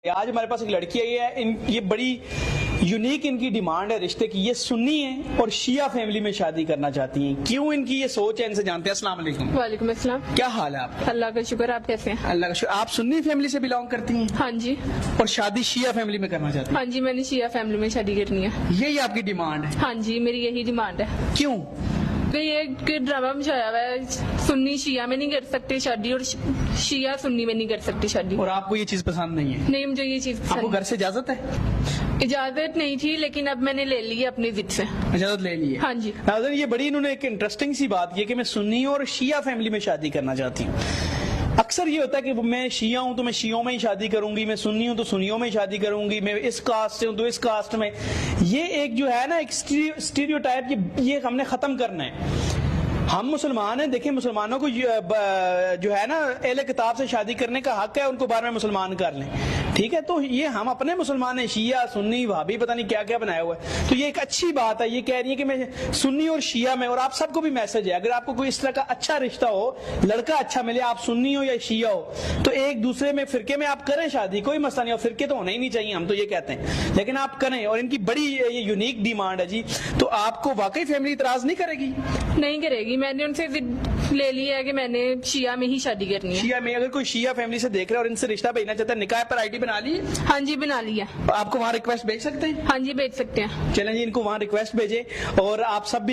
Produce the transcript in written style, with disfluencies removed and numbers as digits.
آج ہمارے پاس ایک لڑکی آئی ہے، یہ بڑی یونیک ان کی ڈیمانڈ ہے رشتے کی. یہ سنی ہیں اور شیعہ فیملی میں شادی کرنا چاہتی ہیں. کیوں ان کی یہ سوچ ہے، ان سے جانتے ہیں. السلام علیکم. وعلیکم السلام. کیا حال ہے آپ کا؟ اللہ کا شکر. آپ کیسے ہیں؟ اللہ کا شکر. آپ سنی فیملی سے بلانگ کرتی ہیں ہاں جی. اور شادی شیعہ فیملی میں کرنا چاہتی ہیں؟ ہاں جی، میں نے شیعہ فیملی میں شادی کرنی ہے. یہی آپ کی ڈیمانڈ ہے؟ ہاں جی، میری یہی ڈیمانڈ ہے. کیوں؟ کہ یہ ڈرامہ مچایا ہوا ہے، سنی شیعہ میں نہیں کر سکتے شادی اور شیعہ سنی میں نہیں کر سکتے شادی. اور آپ کو یہ چیز پسند نہیں ہے؟ نہیں، مجھے یہ چیز آپ کو گھر سے اجازت ہے؟ اجازت نہیں تھی، لیکن اب میں نے لے لی اپنی ضد سے. اجازت لے لی ہے؟ ہاں جی. ناظرین، یہ بڑی انہوں نے ایک انٹرسٹنگ سی بات کی کہ میں سنی اور شیعہ فیملی میں شادی کرنا چاہتی ہوں. اکثر یہ ہوتا ہے کہ میں شیعہ ہوں تو میں شیعوں میں ہی شادی کروں گی، میں سنی ہوں تو سنیوں میں ہی شادی کروں گی، میں اس کاسٹ سے ہوں تو اس کاسٹ میں. یہ ایک جو ہے نا ایک اسٹیریوٹائپ، یہ ہم نے ختم کرنا ہے. ہم مسلمان ہیں، دیکھیں مسلمانوں کو جو ہے نا اہل کتاب سے شادی کرنے کا حق ہے، ان کو بعد میں مسلمان کر لیں. ٹھیک ہے، تو یہ ہم اپنے مسلمان ہیں، شیعہ سنی وہابی پتہ نہیں کیا کیا بنایا ہوا ہے. تو یہ ایک اچھی بات ہے. یہ کہہ رہی ہے کہ میں سنی اور شیعہ میں. اور آپ سب کو بھی میسج ہے، اگر آپ کو کوئی اس طرح کا اچھا رشتہ ہو، لڑکا اچھا ملے، آپ سنی ہو یا شیعہ ہو، تو ایک دوسرے میں فرقے میں آپ کریں شادی، کوئی مسئلہ نہیں. اور فرقے تو ہونے ہی نہیں چاہیے، ہم تو یہ کہتے ہیں، لیکن آپ کریں. اور ان کی بڑی یہ یونیک ڈیمانڈ ہے جی. تو آپ کو واقعی فیملی اعتراض نہیں کرے گی؟ نہیں کرے گی. میں نے ان سے لے لی ہے کہ میں نے شیعہ میں ہی شادی کرنی ہے. شیعہ میں اگر کوئی شیعہ فیملی سے دیکھ رہا ہے اور ان سے رشتہ بھیجنا چاہتا ہے، نکاح پر آئی ڈی بنا لی ہے؟ ہاں جی، بنا لی ہے. آپ کو وہاں ریکویسٹ بھیج سکتے ہیں؟ ہاں جی، بھیج سکتے ہیں. چلیں جی، ان کو وہاں ریکویسٹ بھیجیں. اور آپ سب بھی